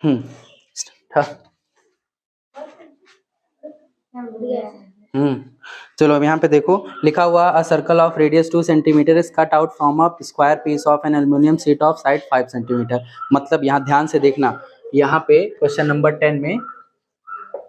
हम्म चलो अब यहाँ पे देखो लिखा हुआ a circle of radius 2 centimetre is cut out from a square piece of an aluminium sheet of side 5 centimetre. मतलब यहाँ ध्यान से देखना, यहाँ पे क्वेश्चन नंबर 10 में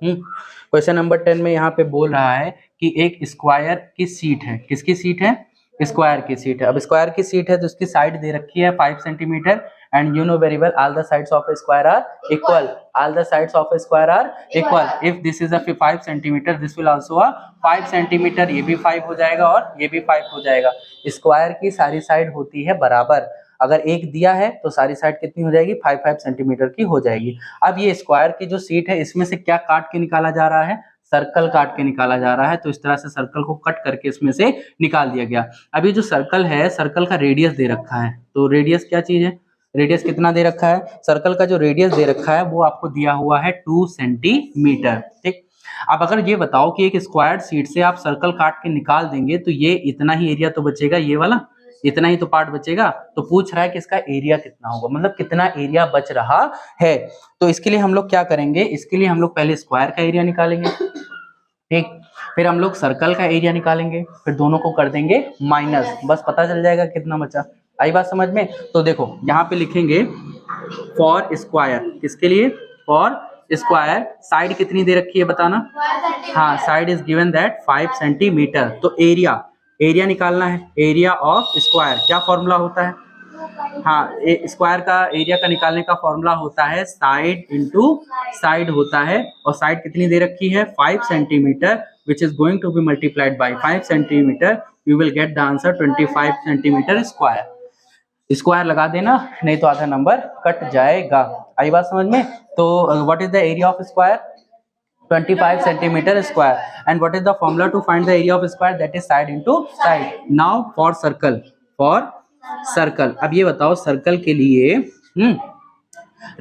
क्वेश्चन नंबर 10 में यहाँ पे बोल रहा है कि एक स्क्वायर की सीट है। किसकी सीट है? स्क्वायर की सीट है। अब स्क्वायर की सीट है तो उसकी साइड दे रखी है 5 centimetre and you know very well all the sides of a square are equal, all the sides of a square are equal। if this is a 5 centimetre this will also a 5 centimetre, ये भी 5 हो जाएगा और ये भी 5 हो जाएगा। Square की सारी साइड होती है बराबर। अगर एक दिया है तो सारी साइड कितनी हो जाएगी? 5 सेंटीमीटर की हो जाएगी। अब ये स्क्वायर की जो सीट है इसमें से क्या काट के निकाला जा रहा है? सर्कल काट के निकाला जा रहा है। तो इस तरह से सर्कल को कट करके इसमें से निकाल दिया गया। अब ये जो सर्कल है, सर्कल का रेडियस दे रखा है। तो रेडियस क्या चीज है? रेडियस कितना दे रखा है? सर्कल का जो रेडियस दे रखा है वो आपको दिया हुआ है 2 सेंटीमीटर। ठीक, अब अगर ये बताओ कि एक स्क्वायर शीट से आप सर्कल काट के निकाल देंगे तो ये इतना ही एरिया तो बचेगा, ये वाला इतना ही तो पार्ट बचेगा। तो पूछ रहा है कि इसका एरिया कितना होगा, मतलब कितना एरिया बच रहा है। तो इसके लिए हम लोग क्या करेंगे? इसके लिए हम लोग पहले स्क्वायर का एरिया निकालेंगे, ठीक, फिर हम लोग सर्कल का एरिया निकालेंगे, फिर दोनों को कर देंगे माइनस, बस पता चल जाएगा कितना बचा। आई बात समझ में? तो देखो यहाँ पे लिखेंगे फॉर स्क्वायर, किसके लिए? फॉर स्क्वायर साइड कितनी दे रखी है बताना? हाँ, side is given that 5 centimetre. तो एरिया निकालना है, एरिया ऑफ स्क्वायर। क्या फॉर्मूला होता है? हाँ, स्क्वायर का एरिया का निकालने का फॉर्मूला होता है साइड इंटू साइड होता है। और साइड कितनी दे रखी है? 5 centimetre, which is going to be multiplied by 5 centimetre. You will get the answer 25 centimetre square. Square लगा देना, नहीं तो आधा नंबर कट जाएगा। आई बात समझ में? तो what is the area of square? 25 centimetre square. And what is the formula to find the area of square? That is side into side. Now for circle, अब ये बताओ सर्कल के लिए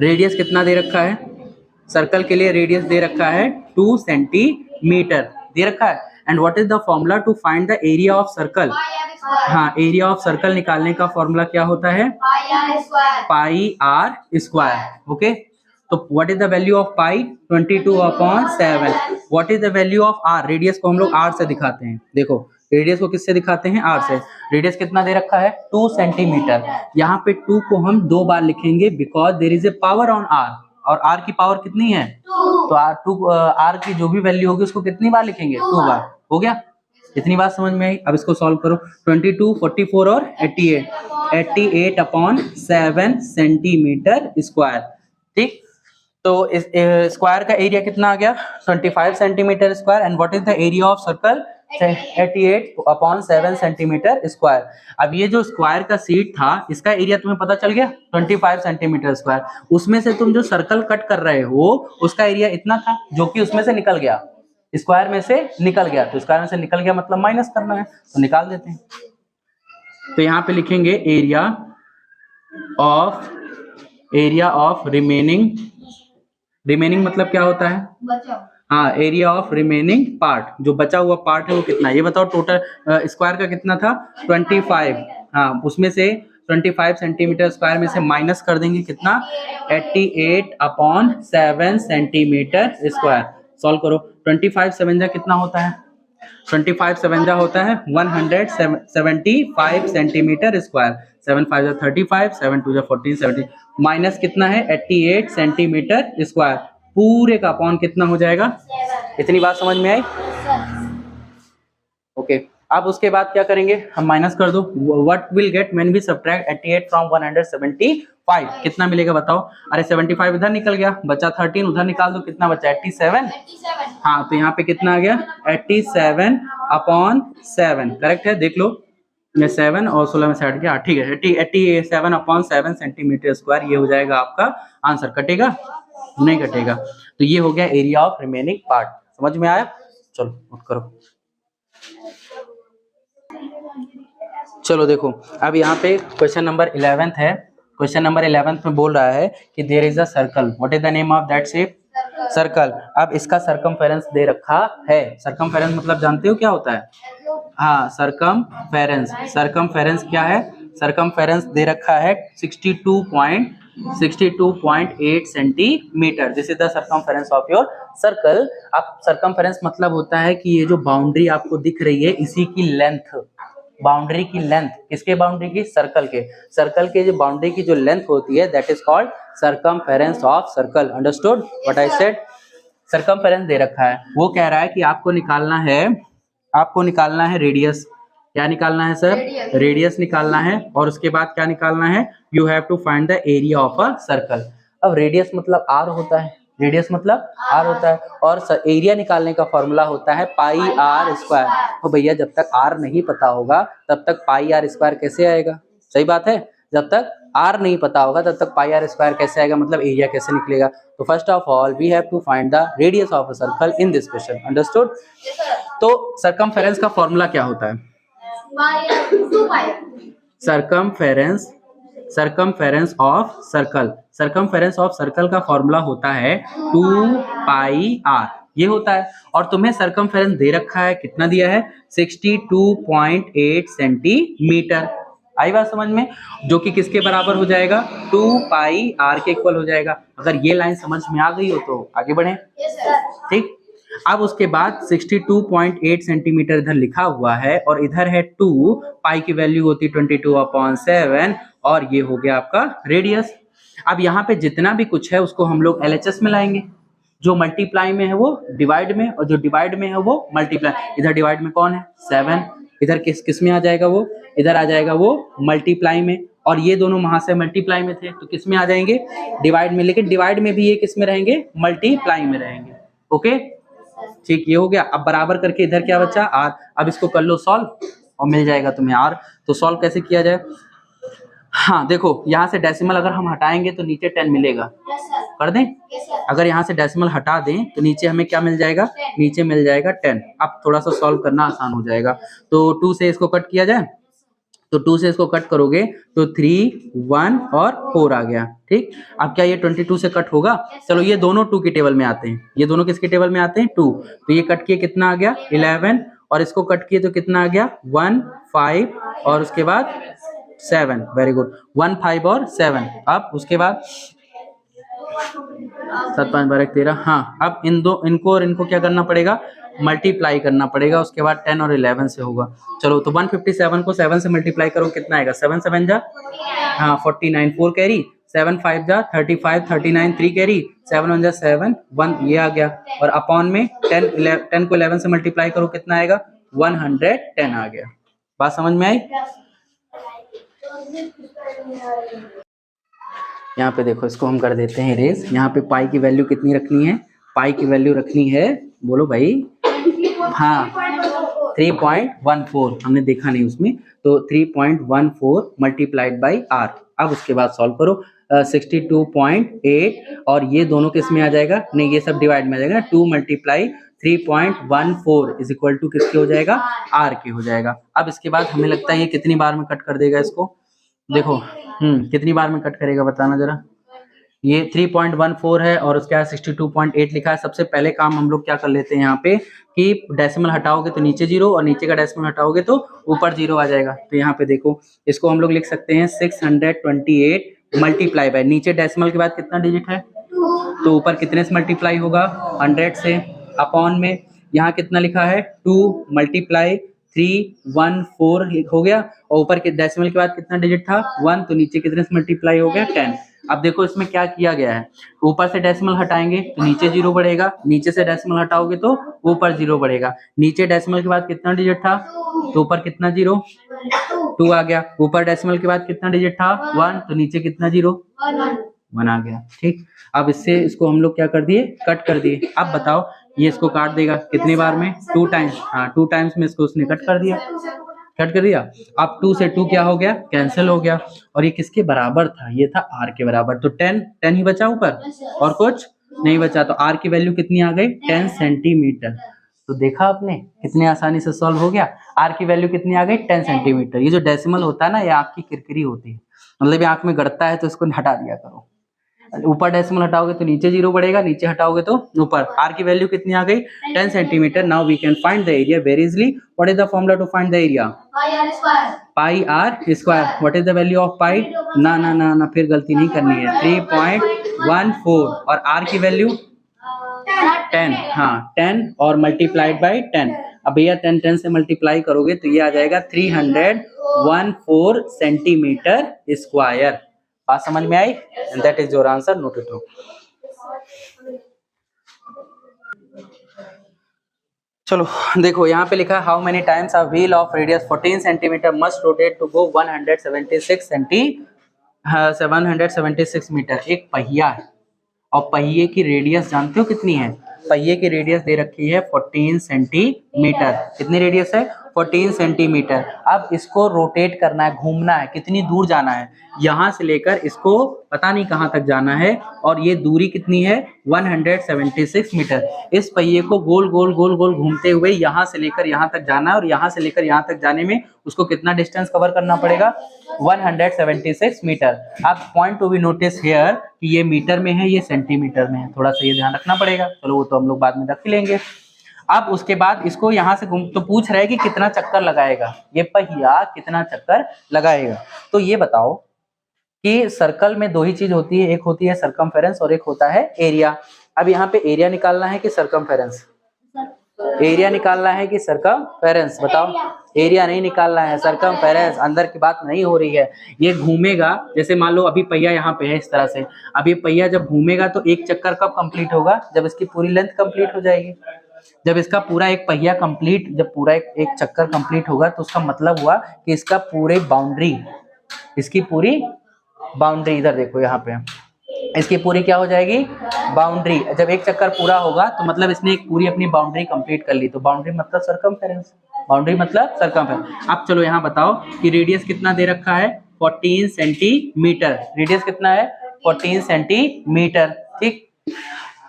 रेडियस कितना दे रखा है? सर्कल के लिए रेडियस दे रखा है 2 सेंटीमीटर दे रखा है। And what is the formula to find the area of circle? हाँ, एरिया ऑफ सर्कल निकालने का फॉर्मूला क्या होता है? Pi r square. ओके, तो what is the value of pi? 22/7। What is the value of r? Radius को हम लोग आर से दिखाते हैं। देखो रेडियस को किससे दिखाते हैं? आर से। रेडियस कितना दे रखा है? 2 सेंटीमीटर। यहाँ पे 2 को हम 2 बार लिखेंगे because there is a power on r, और आर की पावर कितनी है? 2। तो आर की जो भी वैल्यू होगी उसको कितनी बार लिखेंगे? 2 बार। हो गया? इतनी बात समझ में आई? अब इसको सॉल्व करो। 22, 44 और 88/7 सेंटीमीटर स्क्वायर। ठीक, तो इस स्क्वायर का एरिया कितना आ गया? 25 centimetre square. And what is the area of circle? 88/7 centimetre square. अब ये जो स्क्वायर का सीट था इसका एरिया तुम्हें पता चल गया 25 सेंटीमीटर स्क्वायर। उसमें से तुम जो सर्कल कट कर रहे हो उसका एरिया इतना था जो कि उसमें से निकल गया, स्क्वायर में से निकल गया। तो स्क्वायर में से निकल गया मतलब माइनस करना है, तो निकाल देते हैं। तो यहाँ पे लिखेंगे एरिया ऑफ रिमेनिंग मतलब क्या होता है? हाँ, एरिया ऑफ रिमेनिंग पार्ट, जो बचा हुआ पार्ट है वो कितना? ये बताओ टोटल स्क्वायर का कितना था? 25। हाँ, उसमें से 25 सेंटीमीटर स्क्वायर में से माइनस कर देंगे कितना? 88/7 सेंटीमीटर स्क्वायर। सॉल्व करो। 25 7 कितना होता है? 25 7 होता है 175 सेंटीमीटर स्क्वायर। 7 5 35, 7 2 14, 70 माइनस कितना है? 88 सेंटीमीटर स्क्वायर। पूरे का अपॉन कितना हो जाएगा? इतनी बात समझ में आई? ओके, अब उसके बाद क्या करेंगे? हम माइनस कर दो। What will get when we subtract 88 from 175? कितना मिलेगा बताओ? अरे 75 इधर निकल गया, बचा 13, उधर निकाल दो, कितना बचा? 87। हाँ, तो यहाँ पे कितना आ गया? 87/7। करेक्ट है, देख लो। 7 और 16 में से हट गया, ठीक है। 87/7 सेंटीमीटर स्क्वायर, ये हो जाएगा आपका आंसर। कटेगा? नहीं कटेगा। तो ये हो गया एरिया ऑफ रिमेनिंग पार्ट। समझ में आया? चलो नोट करो। चलो देखो, अब यहाँ पे क्वेश्चन नंबर 11 है। क्वेश्चन नंबर 11 में बोल रहा है कि there is a circle, what is the name of that shape? Circle. अब इसका सरकमफेरेंस दे रखा है। सरकमफेरेंस मतलब जानते हो क्या होता है? हाँ, सरकमफेरेंस क्या है? सरकमफेरेंस दे रखा है 62.5 62.8 centimetre. This is the circumference of your circle. अब सर्कमफेरेंस मतलब होता है कि ये जो बाउंड्री आपको दिख रही है इसी की लेंथ, बाउंड्री की लेंथ, किसके बाउंड्री की, सर्कल के, सर्कल के जो बाउंड्री की जो लेंथ होती है that is called circumference of circle. Understood what I said? Circumference दे रखा है, वो कह रहा है कि आपको निकालना है रेडियस। क्या निकालना है सर? रेडियस निकालना है। और उसके बाद क्या निकालना है? You have to find the area of a circle. अब रेडियस मतलब आर होता है, रेडियस मतलब आर होता है, और एरिया निकालने का फॉर्मूला होता है पाई आर स्क्वायर। तो भैया जब तक आर नहीं पता होगा तब तक पाई आर स्क्वायर कैसे आएगा? सही बात है, जब तक आर नहीं पता होगा तब तक पाई आर स्क्वायर कैसे आएगा, मतलब एरिया कैसे निकलेगा? तो first of all we have to find the radius of a circle in this question. Understood? तो सर्कमफेरेंस का फॉर्मूला क्या होता है? सर्कमफेरेंस ऑफ सर्कल का फॉर्मूला होता है 2 पाई आर, ये होता है। और तुम्हें सर्कमफेरेंस दे रखा है, कितना दिया है? 62.8 सेंटीमीटर। आई बात समझ में? जो कि किसके बराबर हो जाएगा? 2 पाई आर के इक्वल हो जाएगा। अगर ये लाइन समझ में आ गई हो तो आगे बढ़े। ठीक, अब उसके बाद 62.8 सेंटीमीटर इधर लिखा हुआ है और इधर है 2, पाई की वैल्यू होती है 22/7, और ये हो गया आपका रेडियस। अब यहाँ पे जितना भी कुछ है उसको हम लोग LHS में लाएंगे। जो मल्टीप्लाई में है वो डिवाइड में, और जो डिवाइड में है वो मल्टीप्लाई। इधर डिवाइड में कौन है? 7। इधर किस में आ जाएगा वो? इधर आ जाएगा वो मल्टीप्लाई में। और ये दोनों वहां से मल्टीप्लाई में थे तो किस में आ जाएंगे? डिवाइड में। लेकिन डिवाइड में भी ये किस में रहेंगे? मल्टीप्लाई में रहेंगे। ओके, ठीक, ये हो गया। अब बराबर करके इधर क्या बचा? आर। अब इसको कर लो सॉल्व और मिल जाएगा तुम्हें आर। तो सॉल्व कैसे किया जाए? हाँ देखो, यहाँ से डेसिमल अगर हम हटाएंगे तो नीचे 10 मिलेगा। कर दें? अगर यहाँ से डेसिमल हटा दें तो नीचे हमें क्या मिल जाएगा? नीचे मिल जाएगा 10। अब थोड़ा सा सॉल्व करना आसान हो जाएगा। तो 2 से इसको कट किया जाए, तो 2 से इसको कट करोगे तो 3, 1 और 4 आ गया। ठीक, अब क्या ये 22 से कट होगा? चलो ये दोनों 2 की टेबल में आते हैं। ये दोनों किसके टेबल में आते हैं? 2। तो ये कट किए कितना आ गया? 11। और इसको कट किए तो कितना आ गया? 1, 5 और उसके बाद 7। वेरी गुड, 1, 5 और 7। अब उसके बाद 7, 5, 12, 13। हाँ, अब इनको और इनको क्या करना पड़ेगा? मल्टीप्लाई करना पड़ेगा। उसके बाद 10 और 11 से होगा। चलो तो 157 को 7 से मल्टीप्लाई करो, कितना आएगा? 7 7 जा, हाँ 49, 4 कैरी, 7 5 जा 35, 39 3 कैरी, 7 1 जा 7, 1 ये आ गया। और अपॉन में 10 को 11 से मल्टीप्लाई करो, कितना आएगा? 110 आ गया। बात समझ में आई? यहाँ पे देखो, इसको हम कर देते हैं इरेज। यहाँ पे पाई की वैल्यू कितनी रखनी है? पाई की वैल्यू रखनी है, बोलो भाई, हाँ 3.14। हमने देखा नहीं उसमें, तो 3.14 मल्टीप्लाइड बाई आर। अब उसके बाद सॉल्व करो। 62.8 और ये दोनों किस में आ जाएगा? नहीं, ये सब डिवाइड में आ जाएगा। 2 मल्टीप्लाई 3.14 इज इक्वल टू किसके हो जाएगा? आर के हो जाएगा। अब इसके बाद हमें लगता है ये कितनी बार में कट कर देगा इसको? देखो कितनी बार में कट करेगा बताना जरा। ये 3.14 है और उसके बाद 62.8 लिखा है। सबसे पहले काम हम लोग क्या कर लेते हैं यहाँ पे कि डेसिमल हटाओगे तो नीचे 0 और नीचे का डेसिमल हटाओगे तो ऊपर 0 आ जाएगा। तो यहाँ पे देखो, इसको हम लोग लिख सकते हैं 628 मल्टीप्लाई बाय, नीचे डेसिमल के बाद कितना डिजिट है? तो ऊपर कितने से मल्टीप्लाई होगा? 100 से। अपॉन में यहाँ कितना लिखा है? 2 मल्टीप्लाई 314 हो गया, और ऊपर के डेसिमल के बाद कितना डिजिट था? 1, तो नीचे कितने से मल्टीप्लाई हो गया? 10। अब देखो इसमें क्या किया गया है, ऊपर से डेसिमल हटाएंगे तो नीचे 0 बढ़ेगा, नीचे से डेसिमल हटाओगे तो ऊपर 0 बढ़ेगा। नीचे डेसिमल के बाद कितना डिजिट था? तो ऊपर कितना 0? 2 आ गया। ऊपर डेसिमल के बाद कितना डिजिट था? 1, तो नीचे कितना 0? 1 आ गया। ठीक, अब इससे इसको हम लोग क्या कर दिए? कट कर दिए। अब बताओ ये इसको काट देगा कितनी बार में? 2 टाइम्स। हाँ 2 टाइम्स में इसको उसने कट कर दिया, कट कर दिया। अब 2 से 2 क्या हो गया? कैंसिल हो गया। और ये किसके बराबर था? ये था आर के बराबर। तो 10 ही बचा ऊपर, और कुछ नहीं बचा। तो आर की वैल्यू कितनी आ गई? 10 सेंटीमीटर। तो देखा आपने कितने आसानी से सॉल्व हो गया। आर की वैल्यू कितनी आ गई? 10 सेंटीमीटर। ये जो डेसिमल होता है ना, ये आँख की किरकिरी होती है, मतलब ये आँख में गड़ता है तो इसको हटा दिया करो। ऊपर डेसिमल हटाओगे तो नीचे 0 बढ़ेगा, नीचे हटाओगे तो ऊपर। r की वैल्यू कितनी आ गई 10 centimetre. Now we can find the area very easily. What is the formula to find the area? Pi r square. What is the value of pi? ना ना ना ना, फिर गलती नहीं करनी है, 3.14। और r की वैल्यू 10, हाँ 10 और मल्टीप्लाइड बाई 10। अब भैया 10 से मल्टीप्लाई करोगे तो ये आ जाएगा 314 सेंटीमीटर स्क्वायर। बात समझ में आई? And that is your answer, note it down. चलो देखो यहाँ पे लिखा है how many times a wheel of radius 14 centimetre must rotate to go 776 metre. एक पहिया है और पहिए की रेडियस जानते हो कितनी है? पहिए की रेडियस दे रखी है 14 सेंटीमीटर। कितनी रेडियस है? 14 सेंटीमीटर। अब इसको रोटेट करना है, घूमना है, कितनी दूर जाना है? यहाँ से लेकर इसको पता नहीं कहाँ तक जाना है, और ये दूरी कितनी है? 176 मीटर। इस पहिए को गोल गोल गोल गोल घूमते हुए यहाँ से लेकर यहाँ तक जाना है, और यहाँ से लेकर यहाँ तक जाने में उसको कितना डिस्टेंस कवर करना पड़ेगा? 176 मीटर। अब point to be notice here कि ये मीटर में है, ये सेंटीमीटर में है, थोड़ा सा ये ध्यान रखना पड़ेगा। चलो वो तो हम लोग बाद में रख लेंगे। अब उसके बाद इसको यहाँ से घूम, तो पूछ रहा है कि कितना चक्कर लगाएगा ये पहिया, कितना चक्कर लगाएगा। तो ये बताओ कि सर्कल में दो ही चीज होती है, एक होती है सर्कमफेरेंस और एक होता है एरिया। अब यहाँ पे एरिया निकालना है कि सर्कमफेरेंस? एरिया निकालना है कि सर्कमफेरेंस? बताओ। एरिया नहीं निकालना है, सर्कमफेरेंस। अंदर की बात नहीं हो रही है। ये घूमेगा, जैसे मान लो अभी पहिया यहाँ पे है इस तरह से। अब ये पहिया जब घूमेगा तो एक चक्कर कब कंप्लीट होगा? जब इसकी पूरी लेंथ कंप्लीट हो जाएगी। जब इसका पूरा एक पहिया कंप्लीट, जब पूरा एक चक्कर कंप्लीट होगा तो उसका मतलब हुआ कि इसका पूरे बाउंड्री, इसकी पूरी बाउंड्री, इधर देखो यहाँ पे, इसकी पूरी क्या हो जाएगी? बाउंड्री। जब एक चक्कर पूरा होगा तो मतलब इसने एक पूरी अपनी बाउंड्री कंप्लीट कर ली। तो बाउंड्री मतलब सर्कमफेरेंस, बाउंड्री मतलब सर्कमफेरेंस। अब चलो यहाँ बताओ कि रेडियस कितना दे रखा है? 14 सेंटीमीटर। रेडियस कितना है? 14 सेंटीमीटर। ठीक,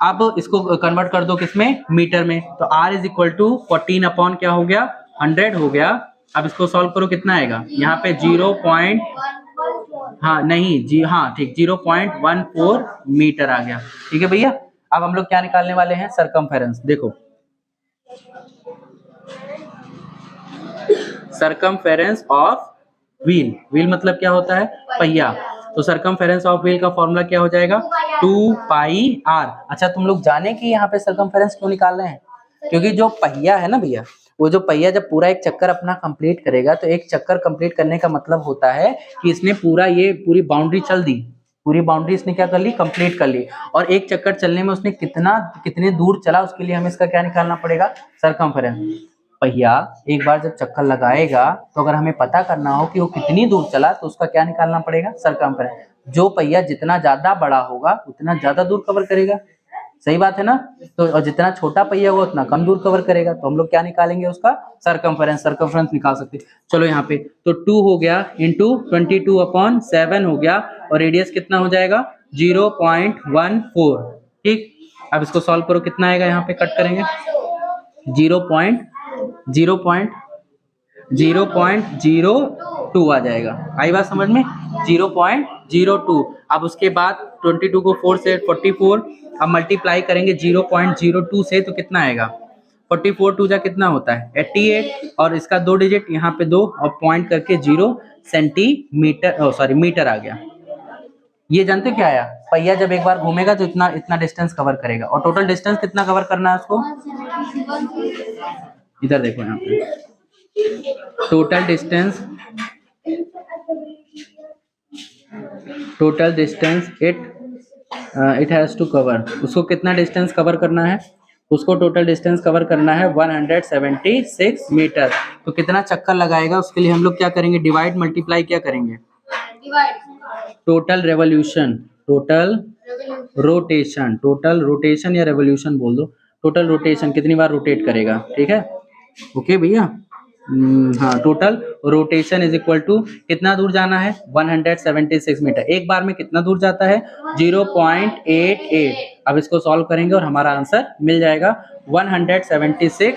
अब इसको कन्वर्ट कर दो किसमें? मीटर में। तो r is equal to 14 upon क्या हो गया? 100 हो गया। अब इसको सॉल्व करो, कितना आएगा? यहाँ पे 0.14 मीटर आ गया। ठीक है भैया। अब हम लोग क्या निकालने वाले हैं? सर्कमफेरेंस। देखो सर्कमफेरेंस ऑफ व्हील, व्हील मतलब क्या होता है? पहिया। तो सर्कमफेरेंस ऑफ व्हील का फॉर्मूला क्या हो जाएगा? 2 पाई r। अच्छा तुम लोग जाने कि यहाँ पे सर्कमफेरेंस क्यों निकाल रहे हैं? क्योंकि जो पहिया है ना भैया, वो जो पहिया जब पूरा एक चक्कर अपना कंप्लीट करेगा, तो एक चक्कर कंप्लीट करने का मतलब होता है कि इसने पूरा ये पूरी बाउंड्री चल दी, पूरी बाउंड्री इसने क्या कर ली? कंप्लीट कर ली। और एक चक्कर चलने में उसने कितने दूर चला, उसके लिए हमें इसका क्या निकालना पड़ेगा? सर्कमफेरेंस। पहिया एक बार जब चक्कर लगाएगा तो अगर हमें पता करना हो कि वो कितनी दूर चला तो उसका क्या निकालना पड़ेगा? सर्कमफेरेंस। जो पहिया जितना ज्यादा बड़ा होगा उतना ज्यादा दूर कवर करेगा, सही बात है ना? तो और जितना छोटा पहिया होगा उतना कम दूर कवर करेगा। तो हम लोग क्या निकालेंगे? उसका सर्कमफेरेंस। सर्कमफेरेंस निकाल सकते हैं। चलो यहाँ पे तो 2 हो गया इंटू 22/7 हो गया, और रेडियस कितना हो जाएगा? 0.14। ठीक, अब इसको सॉल्व करो, कितना आएगा? यहाँ पे कट करेंगे 0.02 आ जाएगा। आई बात समझ में? 0.02। अब उसके बाद 22 को 4 से 44, अब मल्टीप्लाई करेंगे 0.02 से तो कितना आएगा? 44 2 जा कितना होता है? 88। और इसका 2 डिजिट यहाँ पे 2 और पॉइंट करके 0 सेंटीमीटर मीटर आ गया। ये जानते हो क्या आया? पहिया जब एक बार घूमेगा तो इतना डिस्टेंस कवर करेगा। और टोटल डिस्टेंस कितना कवर करना है उसको? इधर देखो यहाँ पे total distance it has to cover. उसको कितना डिस्टेंस कवर करना है? उसको टोटल डिस्टेंस कवर करना है 176 मीटर। तो कितना चक्कर लगाएगा उसके लिए हम लोग क्या करेंगे? डिवाइड मल्टीप्लाई क्या करेंगे? टोटल रेवोल्यूशन, टोटल रोटेशन या रेवोल्यूशन बोल दो। टोटल रोटेशन, कितनी बार रोटेट करेगा। ठीक है, ओके भैया। हाँ, total rotation is equal to कितना दूर जाना है? 176 मीटर। एक बार में कितना दूर जाता है? 0.88। अब इसको सॉल्व करेंगे और हमारा आंसर मिल जाएगा 176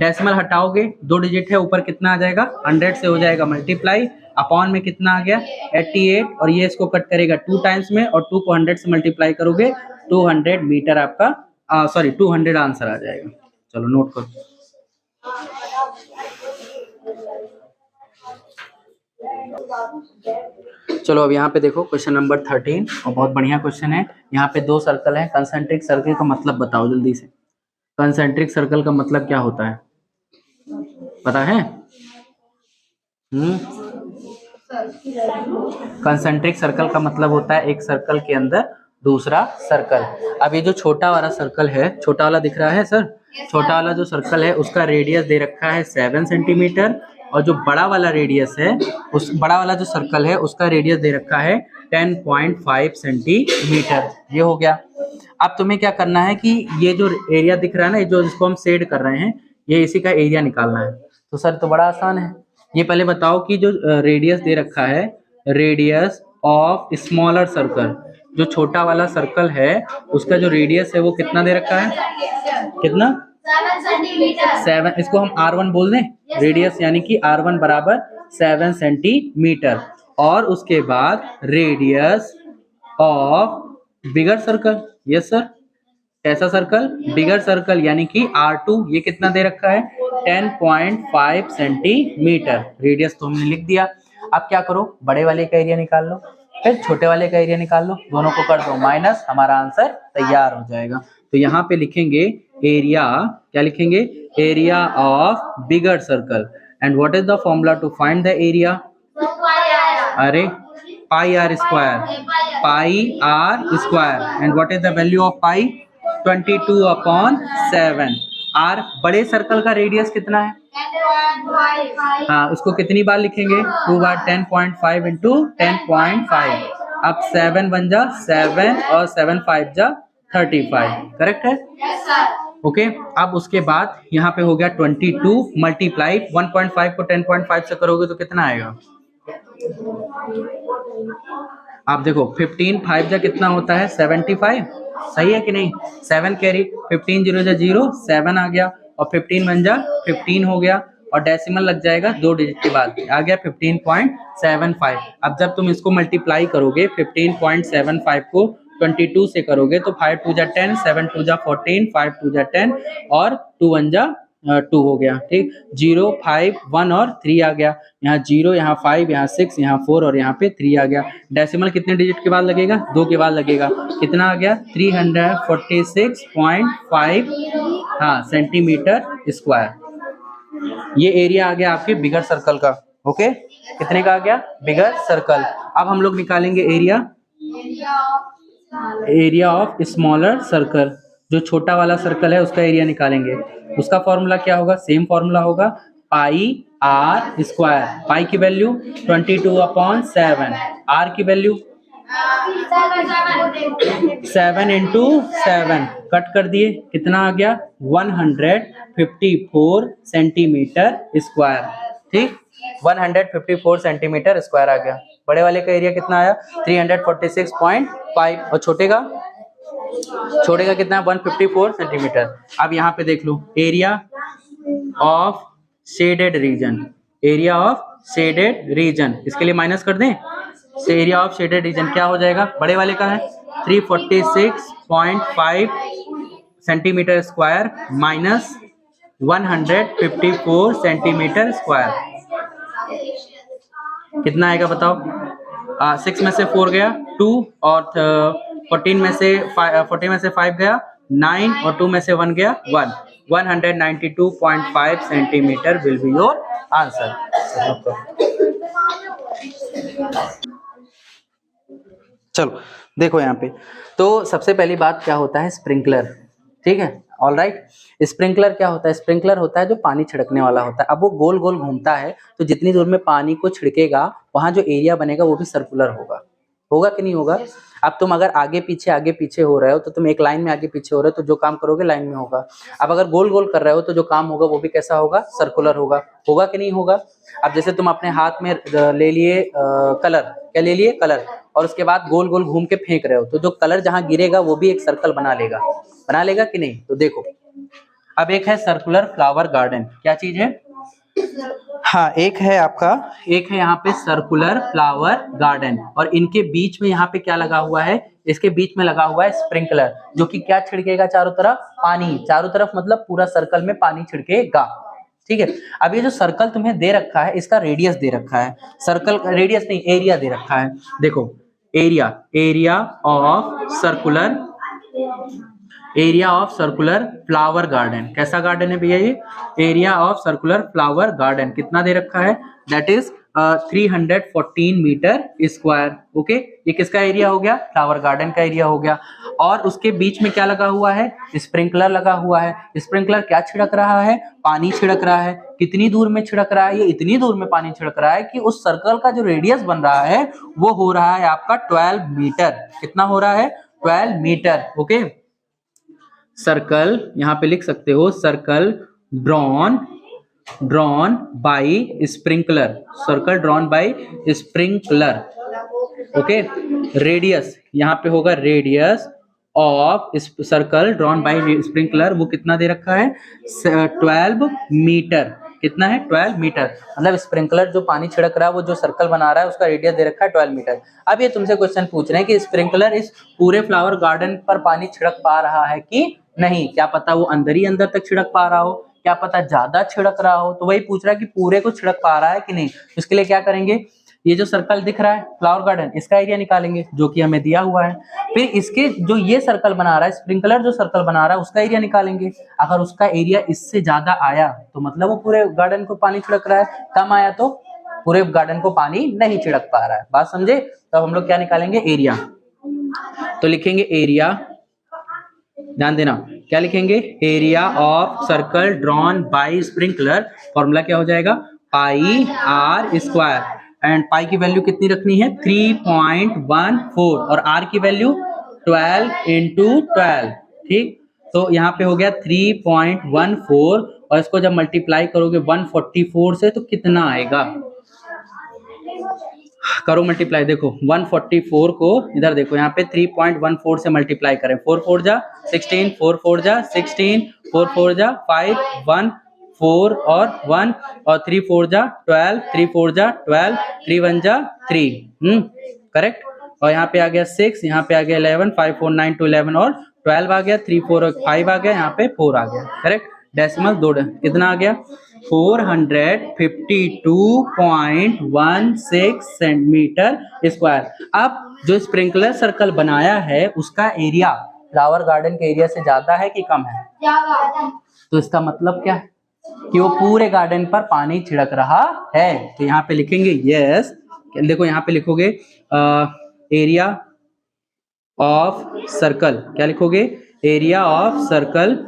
डेसिमल हटाओगे 2 डिजिट है, ऊपर कितना आ जाएगा 100 से हो जाएगा मल्टीप्लाई, अपॉन में कितना आ गया 88, और ये इसको कट करेगा 2 टाइम्स में, और 2 को 100 से मल्टीप्लाई करोगे 200 मीटर आपका 200 आंसर आ जाएगा। चलो नोट करो। चलो अब यहाँ पे देखो क्वेश्चन नंबर 13, और बहुत बढ़िया क्वेश्चन है। यहाँ पे 2 सर्कल है। कंसेंट्रिक सर्कल का मतलब बताओ जल्दी से। कंसेंट्रिक सर्कल का मतलब क्या होता है, पता है? कंसेंट्रिक सर्कल का मतलब होता है एक सर्कल के अंदर दूसरा सर्कल। अब ये जो छोटा वाला सर्कल है, छोटा वाला दिख रहा है सर, छोटा वाला जो सर्कल है उसका रेडियस दे रखा है 7 सेंटीमीटर, और जो बड़ा वाला रेडियस है, उस बड़ा वाला जो सर्कल है उसका रेडियस दे रखा है 10.5 सेंटीमीटर। ये हो गया। अब तुम्हें क्या करना है कि ये जो एरिया दिख रहा है ना, ये जो जिसको हम शेड कर रहे हैं, ये इसी का एरिया निकालना है। तो सर तो बड़ा आसान है। ये पहले बताओ कि जो रेडियस दे रखा है, रेडियस ऑफ स्मॉलर सर्कल, जो छोटा वाला सर्कल है उसका जो रेडियस है वो कितना दे रखा है, कितना 7 सेंटीमीटर। 7, इसको हम R1 बोल दें, रेडियस यानी कि R1 बराबर 7 सेंटीमीटर। और उसके बाद radius of bigger circle, yes sir, ऐसा सर्कल बिगर सर्कल यानी कि R2, ये कितना दे रखा है 10.5 सेंटीमीटर। रेडियस तो हमने लिख दिया। अब क्या करो, बड़े वाले का एरिया निकाल लो, फिर छोटे वाले का एरिया निकाल लो, दोनों को कर दो माइनस, हमारा आंसर तैयार हो जाएगा। तो यहाँ पे लिखेंगे एरिया, क्या लिखेंगे, area of bigger circle. And what is the formula to find the area? अरे pi r square, pi r square. And what is the value of pi? 22/7। R बड़े सर्कल का रेडियस कितना है? 10.5। हाँ, उसको कितनी बार लिखेंगे? 2 बार 10.5 इंटू 10.5। अब 7 बन जा 7 और 7 5 जा 35, करेक्ट है? Yes sir. ओके। अब उसके बाद यहाँ पे हो गया 22 मल्टीप्लाई 1.5 को 10.5 से करोगे तो कितना आएगा? आप देखो 15 5 जा कितना होता है 75, सही है कि नहीं? 7 कैरी, 15 0 जा 0, 7 आ गया, और 15 बन जा 15 हो गया, और डेसिमल लग जाएगा 2 डिजिट के बाद, आ गया 15.75। अब जब तुम इसको मल्टीप्लाई करोगे 15.75 को 22 से करोगे तो 5 2 जा 10, 7 2 जा 14, 5 2 जा 10, और 2 1 जा 2 हो गया, ठीक। 0 5 1 और 3 आ गया, यहाँ 0, यहाँ 5, यहाँ 6, यहाँ 4, और यहाँ पे 3 आ गया। डेसिमल कितने डिजिट के बाद लगेगा? 2 के बाद लगेगा। कितना आ गया? 346.5 हाँ सेंटीमीटर स्क्वायर। ये एरिया आ गया आपके बिगर सर्कल का। ओके, कितने का आ गया? बिगर सर्कल। अब हम लोग निकालेंगे एरिया ऑफ स्मॉलर सर्कल। जो छोटा वाला सर्कल है उसका एरिया निकालेंगे। उसका फॉर्मूला क्या होगा? सेम फॉर्मूला होगा, पाई आर स्क्वायर। पाई की वैल्यू 22/7, आर की वैल्यू 7 इंटू 7, कट कर दिए, कितना आ गया? 154 सेंटीमीटर स्क्वायर, ठीक। 154 सेंटीमीटर स्क्वायर आ गया। बड़े वाले का एरिया कितना आया? 346.5, और छोटे का कितना है? 154 सेंटीमीटर। अब यहाँ पे देख लो, area of shaded region, area of shaded region, इसके लिए माइनस कर दें। एरिया ऑफ शेडेड रीजन क्या हो जाएगा? बड़े वाले का है 346.5 centimetre square minus 154 centimetre square, कितना आएगा बताओ? 6 में से 4 गया 2, और 14 में से 5 गया 9, और 2 में से 1 गया 1। 192.5 centimetre will be your answer. चलो देखो यहाँ पे, तो सबसे पहली बात क्या होता है? स्प्रिंकलर, ठीक है, ऑल राइट। स्प्रिंकलर क्या होता है? स्प्रिंकलर होता है जो पानी छिड़कने वाला होता है। अब वो गोल गोल घूमता है, तो जितनी दूर में पानी को छिड़केगा वहां जो एरिया बनेगा वो भी सर्कुलर होगा। होगा कि नहीं होगा? अब तुम अगर आगे पीछे हो रहे हो तो तुम एक लाइन में आगे पीछे हो रहे हो तो जो काम करोगे लाइन में होगा। अब अगर गोल गोल कर रहे हो तो जो काम होगा वो भी कैसा होगा? सर्कुलर होगा। होगा कि नहीं होगा? अब जैसे तुम अपने हाथ में ले लिए कलर, क्या ले लिए? कलर, और उसके बाद गोल गोल घूम के फेंक रहे हो, तो जो कलर जहां गिरेगा वो भी एक सर्कल बना लेगा कि नहीं? तो देखो अब एक है सर्कुलर फ्लावर गार्डन, क्या चीज है? हाँ, एक है यहाँ पे सर्कुलर फ्लावर गार्डन, और इनके बीच में यहाँ पे क्या लगा हुआ है? इसके बीच में लगा हुआ है स्प्रिंकलर, जो कि क्या छिड़केगा चारों तरफ? पानी। चारों तरफ मतलब पूरा सर्कल में पानी छिड़केगा। ठीक है। अब ये जो सर्कल तुम्हें दे रखा है, इसका रेडियस दे रखा है। सर्कल का रेडियस नहीं, एरिया दे रखा है। देखो, area of circular flower garden. कैसा गार्डन है भैया ये? Area of circular flower garden कितना दे रखा है? That is 314 metre square. Okay, ये किसका एरिया हो गया? फ्लावर गार्डन का एरिया हो गया। और उसके बीच में क्या लगा हुआ है? स्प्रिंकलर लगा हुआ है। स्प्रिंकलर क्या छिड़क रहा है? पानी छिड़क रहा है। कितनी दूर में छिड़क रहा है? ये इतनी दूर में पानी छिड़क रहा है कि उस सर्कल का जो रेडियस बन रहा है वो हो रहा है आपका 12 मीटर। कितना हो रहा है? 12 मीटर। ओके, सर्कल यहां पे लिख सकते हो, circle drawn by sprinkler. Circle drawn by sprinkler. Okay, radius यहाँ पे होगा, radius of circle drawn by sprinkler, वो कितना दे रखा है? 12 मीटर। कितना है? 12 मीटर। मतलब स्प्रिंकलर जो पानी छिड़क रहा है, वो जो सर्कल बना रहा है, उसका रेडियस दे रखा है 12 मीटर। अब ये तुमसे क्वेश्चन पूछ रहे हैं कि स्प्रिंकलर इस पूरे फ्लावर गार्डन पर पानी छिड़क पा रहा है कि नहीं। क्या पता वो अंदर ही अंदर तक छिड़क पा रहा हो, क्या पता ज्यादा छिड़क रहा हो। तो वही पूछ रहा है कि पूरे को छिड़क पा रहा है कि नहीं। इसके लिए क्या करेंगे? ये जो सर्कल दिख रहा है फ्लावर गार्डन, इसका एरिया निकालेंगे जो कि हमें दिया हुआ है। फिर इसके जो ये सर्कल बना रहा है, स्प्रिंकलर जो सर्कल बना रहा है, उसका एरिया निकालेंगे। अगर उसका एरिया इससे ज्यादा आया तो मतलब वो पूरे गार्डन को पानी छिड़क रहा है। कम आया तो पूरे गार्डन को पानी नहीं छिड़क पा रहा है। बात समझे? तो हम लोग क्या निकालेंगे? एरिया। तो लिखेंगे एरिया, ध्यान देना, क्या लिखेंगे? Area of circle drawn by sprinkler. Formula क्या हो जाएगा? पाई आर स्क्वायर। एंड पाई की वैल्यू कितनी रखनी है? 3.14, और आर की वैल्यू 12 × 12। ठीक, तो यहाँ पे हो गया 3.14, और इसको जब मल्टीप्लाई करोगे 144 से तो कितना आएगा? करो मल्टीप्लाई। देखो 144 को इधर देखो, यहाँ पे 3.14 से मल्टीप्लाई करें। 4 4 जा 16, 4 4 जा 16, 4 4 जा 5, 1 4 और 1, और 3 4 जा 12, 3 4 जा 12, 3 1 जा 3। करेक्ट। और यहाँ पे आ गया 6, यहाँ पे आ गया 11, 5 4 9 2 11, और 12 आ गया, 3 4 और 5 आ गया, यहाँ पे 4 आ गया। करेक्ट। डेसिमल 2 कितना आ गया? 452.16 सेंटीमीटर स्क्वायर। अब जो स्प्रिंकलर सर्कल बनाया है उसका एरिया फ्लावर गार्डन के एरिया से ज्यादा है कि कम है? तो इसका मतलब क्या है? कि वो पूरे गार्डन पर पानी छिड़क रहा है। तो यहाँ पे लिखेंगे यस। देखो यहाँ पे लिखोगे एरिया ऑफ सर्कल। क्या लिखोगे? Area of circle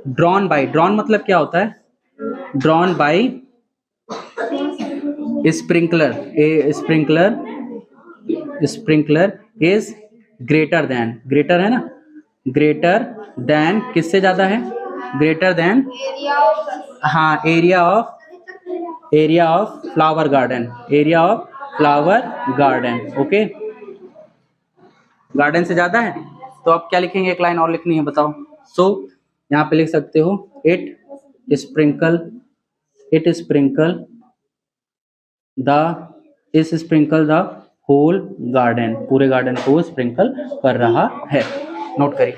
drawn by, drawn मतलब क्या होता है? Drawn by sprinkler. Sprinkler is greater than, greater है ना, ग्रेटर देन किससे ज्यादा है? ग्रेटर देन, हाँ, area of flower garden, area of flower garden. Okay, garden से ज्यादा है। तो आप क्या लिखेंगे? एक लाइन और लिखनी है, बताओ। सो यहाँ पे लिख सकते हो it sprinkle the whole garden. पूरे गार्डन को स्प्रिंकल कर रहा है। नोट करिए।